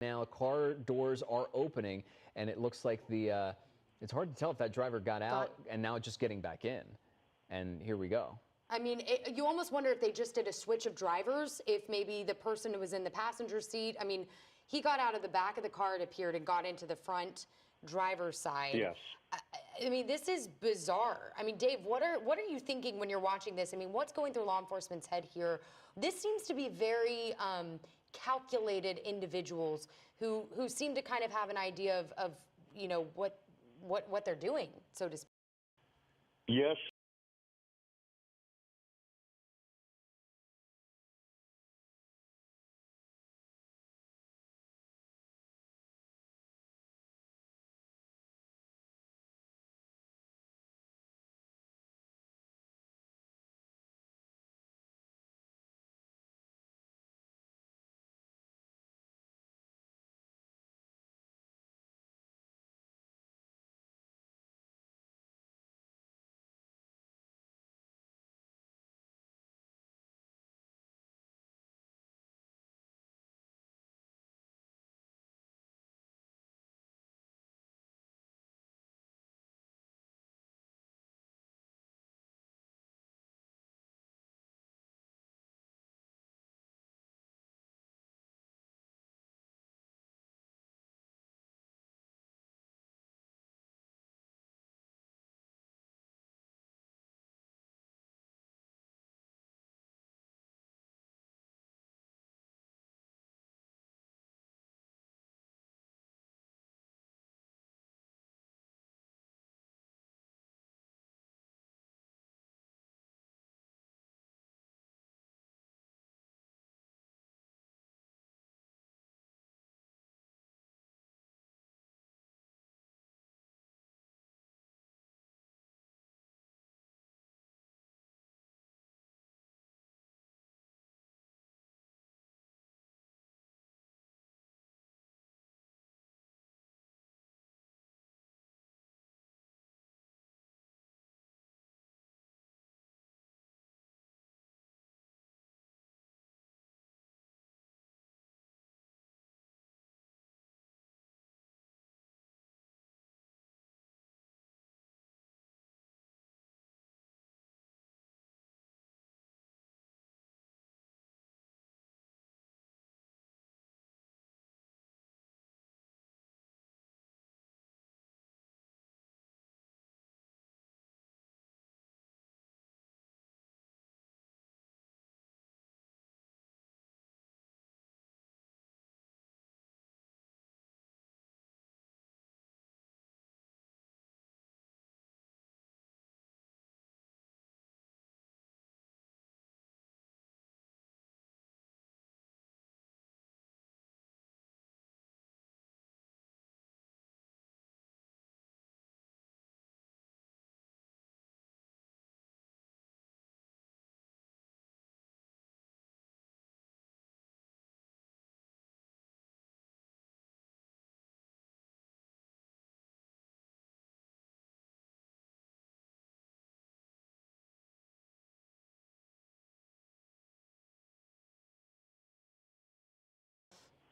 Now car doors are opening, and it looks like it's hard to tell if that driver got out and now just getting back in. And here we go. I mean, you almost wonder if they just did a switch of drivers, if maybe the person who was in the passenger seat, I mean, he got out of the back of the car, it appeared, and got into the front driver's side. Yes. I mean, this is bizarre. I mean, Dave, what are you thinking when you're watching this? I mean, what's going through law enforcement's head here? This seems to be very calculated individuals who seem to kind of have an idea of you know, what they're doing, so to speak. Yes.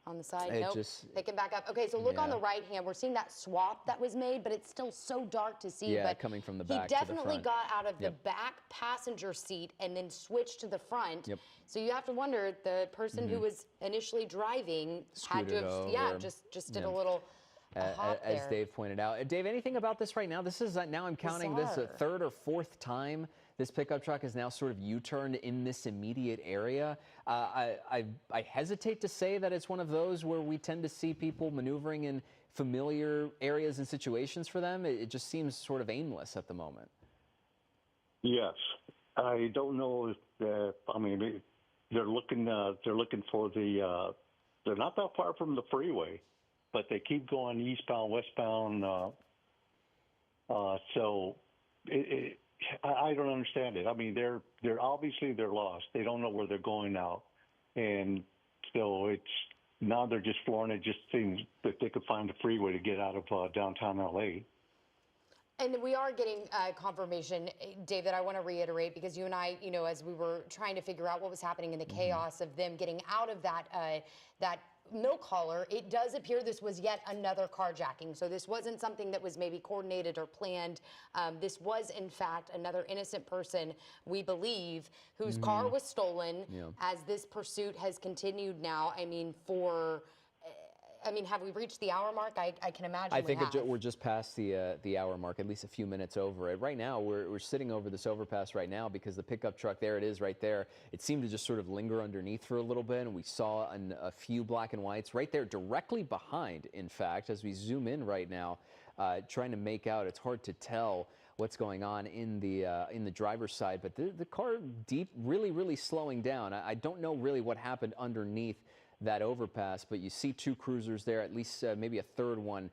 On the side, It nope. just, Pick it back up. Okay, so look on the right hand. We're seeing that swap that was made, but it's still so dark to see. Yeah, but coming from the back he to the definitely front. got out of the Yep. back passenger seat and then switched to the front. Yep. So you have to wonder, the person who was initially driving had to Scooted have, yeah, over. just did a little hop As there. Dave pointed out. Dave, anything about this right now? This is, now I'm counting this Bizarre. third or fourth time this pickup truck is now sort of U-turned in this immediate area. I hesitate to say that it's one of those where we tend to see people maneuvering in familiar areas and situations for them. It just seems sort of aimless at the moment. Yes. I don't know if I mean they're looking for the they're not that far from the freeway, but they keep going eastbound, westbound. So I don't understand it. I mean, they're obviously they're lost. They don't know where they're going now, and so now they're just flooring it. Just seems that they could find a freeway to get out of downtown LA. And we are getting confirmation, Dave, that I want to reiterate, because you and I, you know, as we were trying to figure out what was happening in the chaos of them getting out of that milk hauler, it does appear this was yet another carjacking. So this wasn't something that was maybe coordinated or planned. This was, in fact, another innocent person, we believe, whose car was stolen. Yeah. As this pursuit has continued now, I mean, have we reached the hour mark? I can imagine I think we have. we're just past the hour mark, at least a few minutes over it. Right now, we're sitting over this overpass right now because the pickup truck, there it is right there. It seemed to just sort of linger underneath for a little bit, and we saw a few black and whites right there directly behind, in fact, as we zoom in right now, trying to make out. It's hard to tell what's going on in the driver's side, but the car really slowing down. I don't know really what happened underneath that overpass, but you see two cruisers there, at least maybe a third one.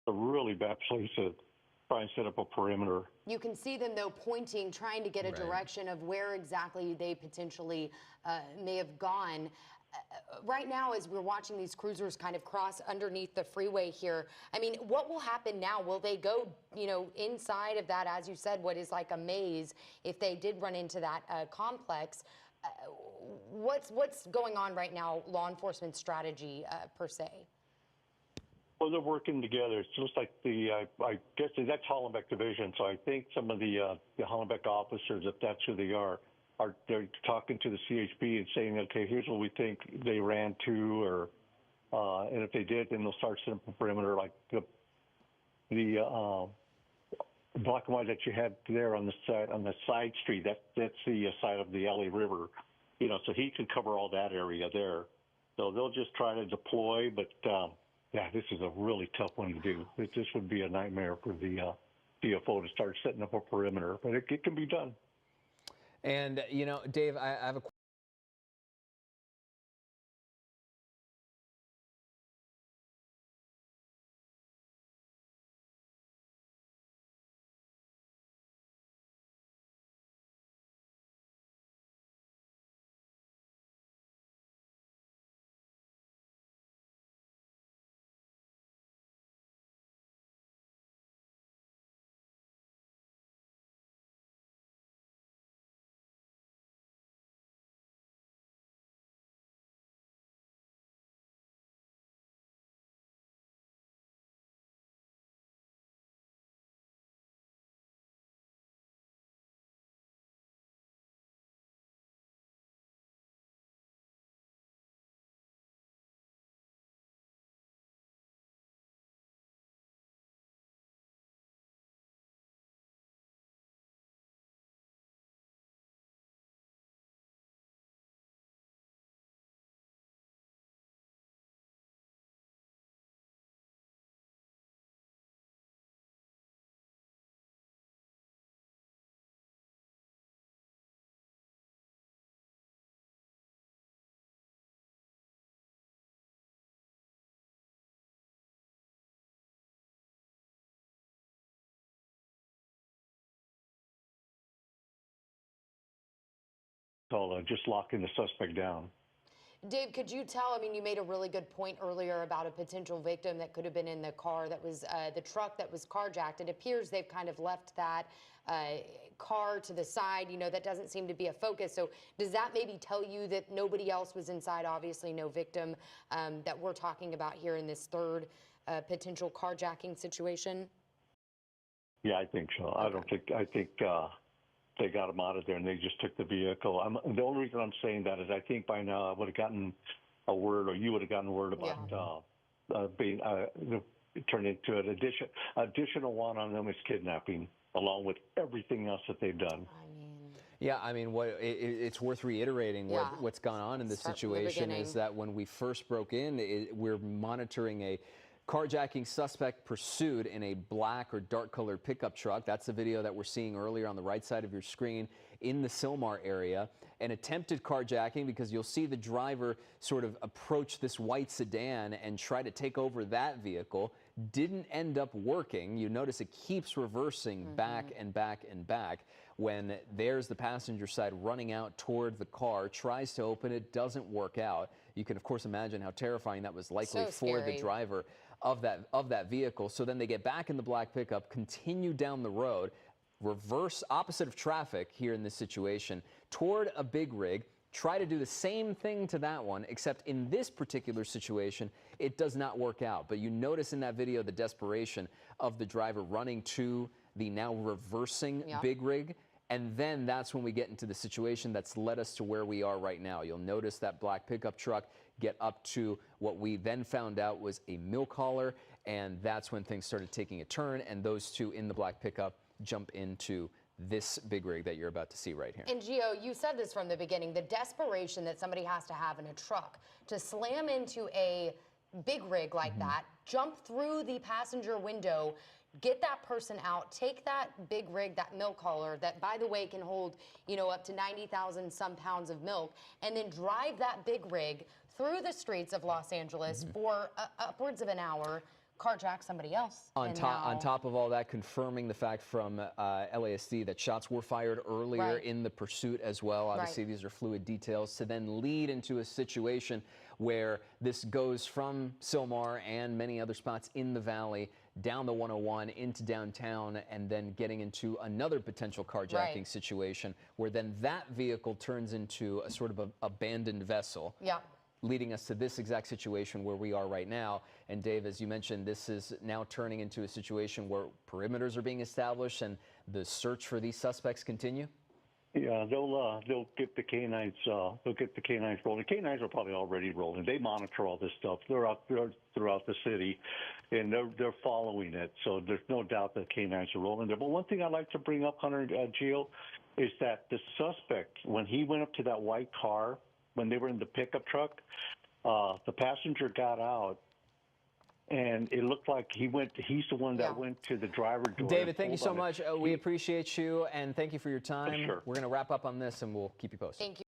A really bad place to try and set up a perimeter. You can see them, though, pointing, trying to get a direction of where exactly they potentially may have gone. Right now, as we're watching these cruisers kind of cross underneath the freeway here, I mean, what will happen now? Will they go, inside of that, as you said, what is like a maze, if they did run into that complex? What's going on right now, law enforcement strategy per se? Well, they're working together. It's just like I guess that's Hollenbeck Division. So I think some of the Hollenbeck officers, if that's who they are they're talking to the CHP and saying, okay, here's what we think they ran to, or and if they did, then they'll start setting up a perimeter, like the black and white that you had there on the side street. That's the side of the LA River, so he can cover all that area there. So they'll just try to deploy, but. Yeah, this is a really tough one to do. This would be a nightmare for the CFO to start setting up a perimeter, but it can be done. And, Dave, I have a call just locking the suspect down. Dave, could you tell, I mean, you made a really good point earlier about a potential victim that could have been in the car that was, the truck that was carjacked. It appears they've kind of left that car to the side, you know, that doesn't seem to be a focus. So does that maybe tell you that nobody else was inside, obviously no victim that we're talking about here in this third potential carjacking situation? Yeah, I think so. Okay. I think they got him out of there and they just took the vehicle. The only reason I'm saying that is I think by now I would have gotten a word, or you would have gotten a word about being turned into an additional one on them is kidnapping, along with everything else that they've done. Yeah, I mean, it's worth reiterating what's gone on in this situation is that when we first broke in, we're monitoring a carjacking suspect pursued in a black or dark colored pickup truck. That's the video that we're seeing earlier on the right side of your screen in the Sylmar area. An attempted carjacking, because you'll see the driver sort of approach this white sedan and try to take over that vehicle. Didn't end up working. You notice it keeps reversing back and back and back. When there's the passenger side running out toward the car, tries to open it, doesn't work out. You can of course imagine how terrifying that was likely for the driver of that vehicle. So then they get back in the black pickup, continue down the road, reverse opposite of traffic here in this situation toward a big rig, try to do the same thing to that one, except in this particular situation, it does not work out. But you notice in that video the desperation of the driver running to the now reversing big rig. And then that's when we get into the situation that's led us to where we are right now. You'll notice that black pickup truck get up to what we then found out was a milk hauler, and that's when things started taking a turn, and those two in the black pickup jump into this big rig that you're about to see right here. And Gio, you said this from the beginning, the desperation that somebody has to have in a truck to slam into a big rig like that, jump through the passenger window, get that person out, take that big rig, that milk hauler that, by the way, can hold, you know, up to 90,000 some pounds of milk, and then drive that big rig through the streets of Los Angeles for upwards of an hour, carjack somebody else. On top of all that, confirming the fact from LASD that shots were fired earlier in the pursuit as well. Obviously, these are fluid details to then lead into a situation where this goes from Sylmar and many other spots in the valley down the 101 into downtown, and then getting into another potential carjacking situation where then that vehicle turns into a sort of abandoned vessel. Leading us to this exact situation where we are right now. And Dave, as you mentioned, this is now turning into a situation where perimeters are being established and the search for these suspects continue. Yeah, they'll get the canines. They'll get the canines rolling. Canines are probably already rolling. They monitor all this stuff. They're throughout the city, and they're following it. So there's no doubt that canines are rolling there. But one thing I'd like to bring up, Hunter, Gio, is that the suspect, when he went up to that white car, when they were in the pickup truck, the passenger got out, and it looked like he's the one that went to the driver door. David, thank you so much. We appreciate you, and thank you for your time. Sure. We're going to wrap up on this, and we'll keep you posted. Thank you.